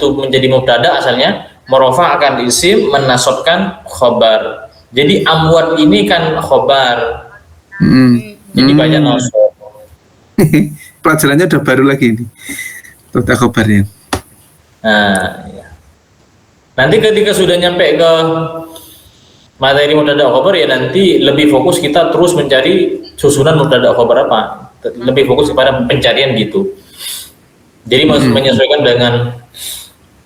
itu menjadi mubtada asalnya, merofa'kan isim, menasabkan khobar. Jadi amwat ini kan khobar. Jadi banyak nasab. Pelajarannya udah baru lagi ini. Tata khobarnya. Nah, ya. Nanti ketika sudah nyampe ke materi mubtada khobar ya nanti lebih fokus kita terus mencari susunan mubtada khobar apa. Lebih fokus kepada pencarian gitu. Jadi menyesuaikan dengan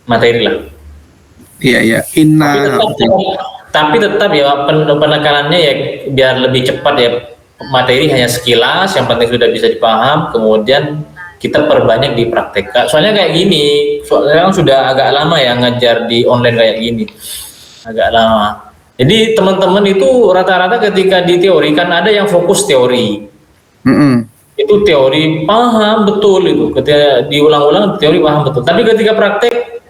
materi lah. Iya. Tapi tetap ya penekanannya ya biar lebih cepat ya, materi hanya sekilas, yang penting sudah bisa dipaham, kemudian kita perbanyak di praktek. Soalnya kayak gini, soalnya kan sudah agak lama ya ngajar di online kayak gini, agak lama. Jadi teman-teman itu rata-rata ketika di teori kan ada yang fokus teori, itu teori paham betul itu, ketika diulang-ulang teori paham betul. Tapi ketika praktek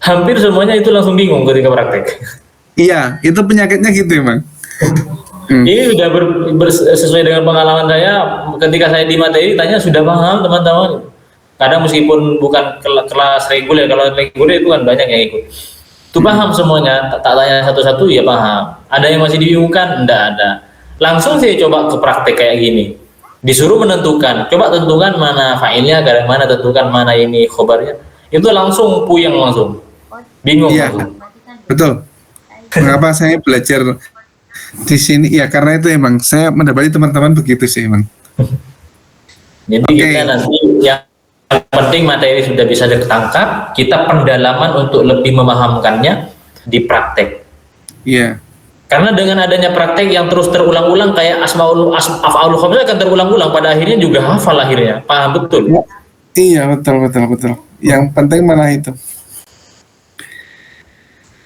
hampir semuanya itu langsung bingung ketika praktek. Iya, itu penyakitnya gitu emang. Ini sudah sesuai dengan pengalaman saya ketika saya di materi tanya sudah paham teman-teman. Kadang meskipun bukan kelas reguler, kalau reguler itu kan banyak yang ikut. Itu paham semuanya, tak tanya satu-satu ya paham. Ada yang masih dibingungkan? Enggak ada. Langsung saya coba ke praktek kayak gini. Disuruh menentukan, coba tentukan mana fa'ilnya, mana tentukan mana ini khobarnya. Itu langsung puyeng langsung. Bingung langsung. Betul. Mengapa saya belajar di sini ya karena itu emang saya mendapati teman-teman begitu sih emang. Jadi kita nanti yang penting materi sudah bisa ditangkap, kita pendalaman untuk lebih memahamkannya di praktek. Iya. Karena dengan adanya praktek yang terus terulang-ulang kayak af'alul khamsah akan terulang-ulang, pada akhirnya juga hafal akhirnya, paham betul. Iya betul. Yang penting malah itu.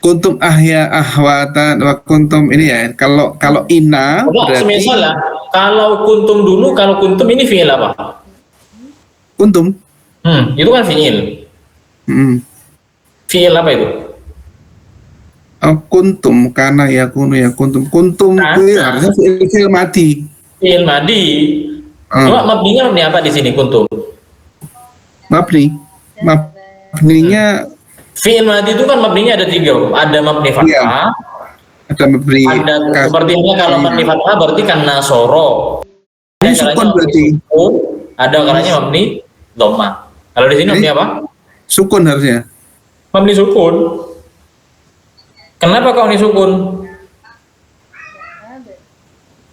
Kuntum ahya ahwatan wa kuntum ini ya kalau inna berarti semisal lah, kalau kuntum dulu, kalau kuntum ini fi'il apa? Kuntum itu kan fi'il. Fi'il apa itu? Kuntum karena ya kuntum itu harusnya fi'il madi. Fi'il madi. Cuma mabninya apa di sini kuntum? Mabninya fi'il madi itu kan mabninya ada 3, ada mabni fathah, ada mabni, ada sepertinya kalau mabni fathah berarti kan nasoro, ini sukun berarti, ada karanya mabni dhamma. Kalau di sini mabni apa? Sukun harusnya. Mabni sukun. Kenapa kau ini sukun?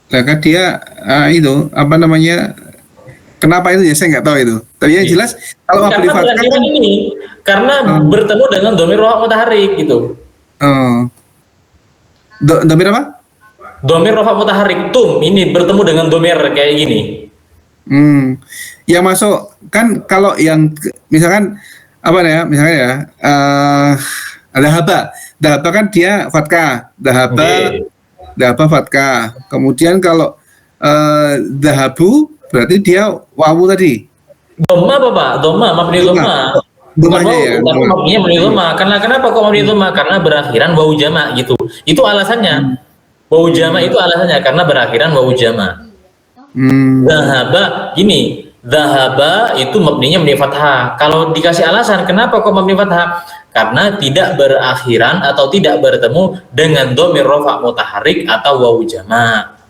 Karena dia itu apa namanya? Kenapa itu ya saya nggak tahu itu. Tapi yang jelas kalau mabni fathah kan ini karena bertemu dengan dhamir rafa mutaharrik gitu. Dhamir apa? Dhamir rafa mutaharrik, ini bertemu dengan dhamir kayak gini. Ya masuk kan kalau yang misalkan apa ya? Misalnya ya dahaba kan dia fathah, dahaba fathah. Kemudian kalau dahabu berarti dia wawu tadi. Dhamma apa Pak? Dhamma, mabni dhamma. Bukan wawu, tapi mabninya mabni dhamma. Karena kenapa kok mabni dhamma? Karena berakhiran wawu jama' gitu. Itu alasannya. Wawu jama' itu alasannya karena berakhiran wawu jama'. Dhahaba gini, dhahaba itu mabninya mabni fathah. Kalau dikasih alasan kenapa kok mabni fathah? Karena tidak berakhiran atau tidak bertemu dengan dhamir rafa mutaharrik atau wawu jama'.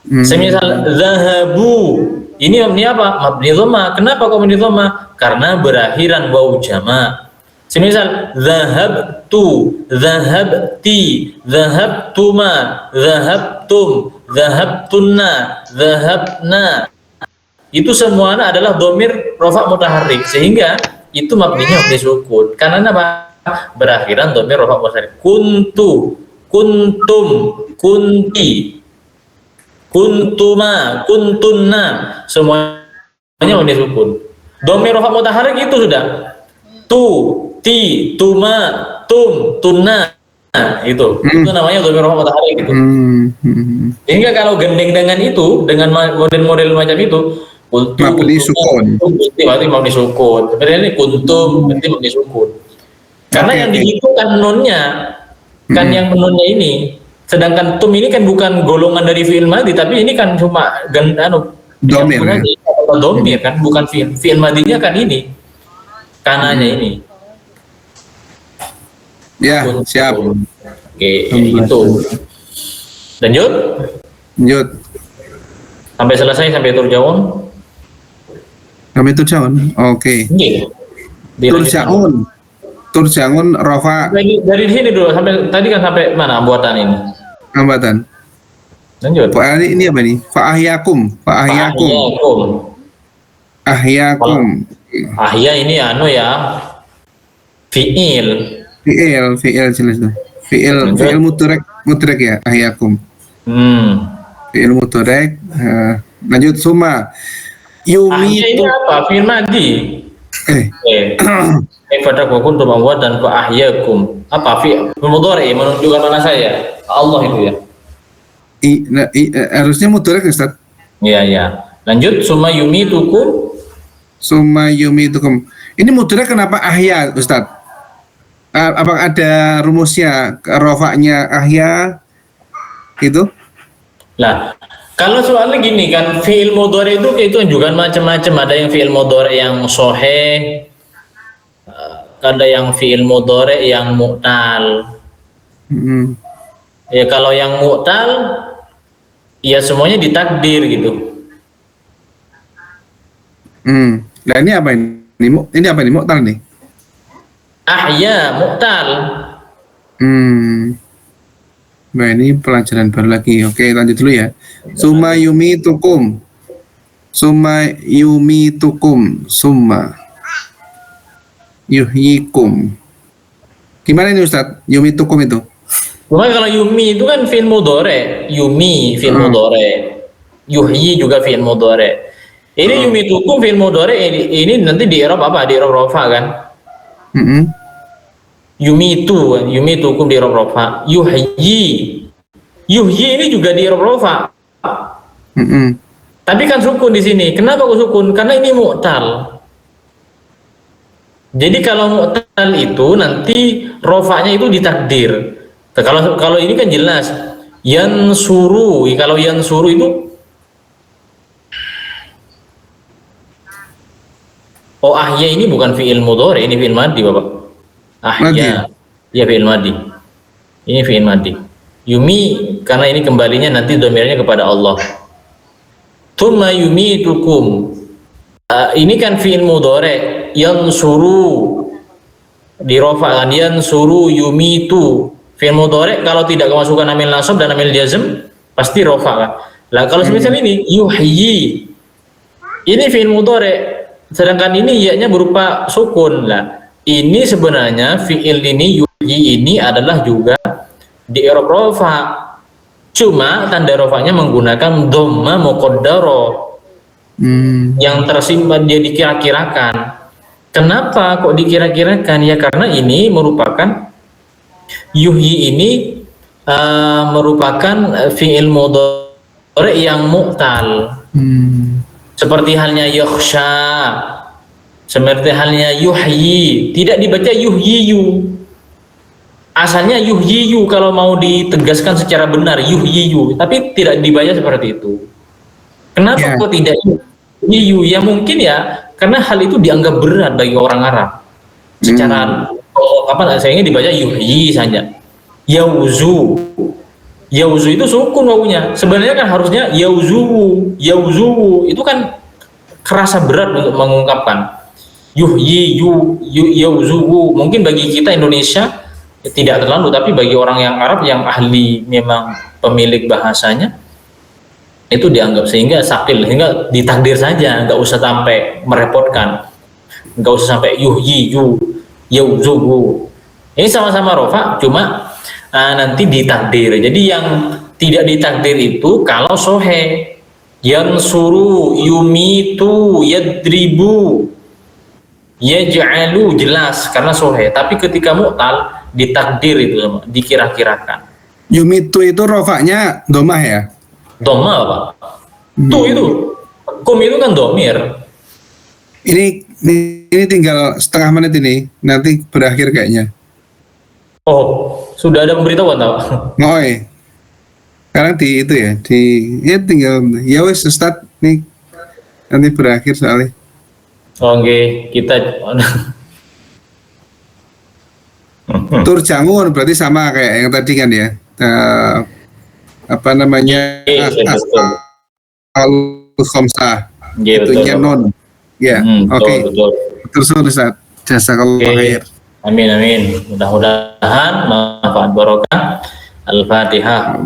Semisal zahabu, ini mabni apa? Mabni dhamma. Kenapa kok mabni dhamma? Karena berakhiran wawu jama'. Semisal zahabtu, zahabti, zahabtuma, zahabtum, zahabtunna, zahabna. Itu semuanya adalah dhamir rafa mutaharrik, sehingga itu mabninya mabni sukun. Karena apa? Berakhiran dhamir rafa mutaharrik. Kuntu, kuntum, kunti, kuntuma, kuntunna, semuanya mabni sukun. Dhamir rafa mutaharrik itu sudah tu, ti, tuma, tum, tunna, itu namanya dhamir rafa mutaharrik gitu. Sehingga kalau gendeng dengan itu, dengan model-model macam itu, mabni sukun, berarti mabni sukun. Seperti ini kuntum, berarti mabni sukun. Karena yang dihitung kan nunnya, kan yang nunnya ini. Sedangkan tum ini kan bukan golongan dari fi'il madi, tapi ini kan cuma dhamir dhamir kan, bukan fi'il madinya kan ini kanannya ini. Ya, siap. Oke, itu. Lanjut. Lanjut. Sampai selesai, sampai turjaun. Sampai turjaun. Oke. Iya. Turjaun. Turjaun rofa Dari sini dulu sampai tadi kan sampai mana buatan ini? hambatan. Lanjut. Ini apa nih? Fa'ahyakum. Fa'ahyakum. Fa'ahyakum. Ahyakum. Ahya ini anu ya. Fi'il. Fi'il jelas tuh. Fi'il mudrek ya, ahyakum. Fi'il mudrek. Lanjut suma. Ahya ini apa? Fi'il madi. Pada kuntum amwat dan fa'ahyakum. Apa fi'il mudhari menunjukkan mana saya? Allah itu ya. Harusnya mudrek Ustaz. Iya. Lanjut summa yumitukum. Summa yumitukum. Ini mudrek kenapa ahya Ustaz? Apakah ada rumusnya, rofaknya ahya itu? Lah, kalau soalnya gini kan, fi'il mudhari itu juga macam-macam. Ada yang fi'il mudhari yang sahih, ada yang fi'il mudhari yang mu'tal. Ya kalau yang mu'tal, ya semuanya ditakdir gitu. Nah ini apa ini? Ini apa ini mu'tal nih? Ahya mu'tal. Nah ini pelajaran baru lagi. Oke lanjut dulu ya. Summa yumitukum. Summa yumitukum. Summa yuhyikum. Gimana ini Ustaz? Yumitukum itu? Cuma kalau yumi itu kan fi'il mudhari. Yumi fi'il mudhari. Yuhyi juga fi'il mudhari. Ini yumitukum fi'il mudhari ini nanti di i'rab apa? Di i'rab rafa kan? Yumitukum di i'rab rafa. Yuhyi ini juga di i'rab rafa. Tapi kan sukun di sini. Kenapa kok sukun? Karena ini mu'tal. Jadi kalau mu'tal itu nanti rofanya itu ditakdir. Kalau ini kan jelas yansuru. Kalau yansuru itu ahya ini bukan fi'il mudhari, ini fi'il madi Bapak. Ahya. Ya fi'il madi. Ini fi'il madi. Yumi karena ini kembalinya nanti dhamirnya kepada Allah. Tsumma yumitukum. Ini kan fi'il mudhari, yansuru di rafa kan, yansuru yumitu. Fi'il mudhari kalau tidak kemasukan amil nasab dan amil jazm pasti rafa kan. Lah kalau semisal ini yuhyi. Ini fi'il mudhari sedangkan ini ya-nya berupa sukun. Lah ini sebenarnya fi'il ini yuhyi ini adalah juga di i'rab rafa. Cuma tanda rafanya menggunakan dhamma muqaddara. Yang tersimpan dia dikira-kirakan. Kenapa kok dikira-kirakan? Ya karena ini merupakan yuhyi ini merupakan fi'il mudhari yang mu'tal. Seperti halnya yakhsha, seperti halnya yuhyi, tidak dibaca yuhyiyu. Asalnya yuhyiyu kalau mau ditegaskan secara benar yuhyiyu, tapi tidak dibaca seperti itu. Kenapa kok tidak yuhyiyu? Ya mungkin ya karena hal itu dianggap berat bagi orang Arab. Secara sayangnya dibaca yuhyi saja. Yauzu itu sukun wawunya. Sebenarnya kan harusnya yauzu itu kan kerasa berat untuk mengungkapkan. Yuhyi yauzu. Mungkin bagi kita Indonesia tidak terlalu, tapi bagi orang yang Arab yang ahli memang pemilik bahasanya itu dianggap sehingga sakil, sehingga ditakdir saja, nggak usah sampai merepotkan, nggak usah sampai yuhyi yauzu. Ini sama-sama rofa, cuma nanti ditakdir. Jadi yang tidak ditakdir itu kalau sohe, yansuru, yumitu, yadribu, yaj'alu jelas karena sohe. Tapi ketika mu'tal ditakdir itu dikira-kirakan. Yumitu itu rofaknya domah ya? Domah apa? Itu kum itu kan domir. Ini tinggal setengah menit ini, nanti berakhir kayaknya. Oh, sudah ada pemberitahuan tahu? Ngoi. Sekarang ya tinggal ya wes Ustaz nih nanti berakhir soalnya. Oke, kita Turjangun berarti sama kayak yang tadi kan ya. Apa namanya? Iya, betul. Al-Khamsah. Iya, betul. Itunya non. Ya, oke. Betul. Terus Ustaz. Jazakallahu khair. Amin, amin. Mudah-mudahan manfaat barokah. Al-Fatihah.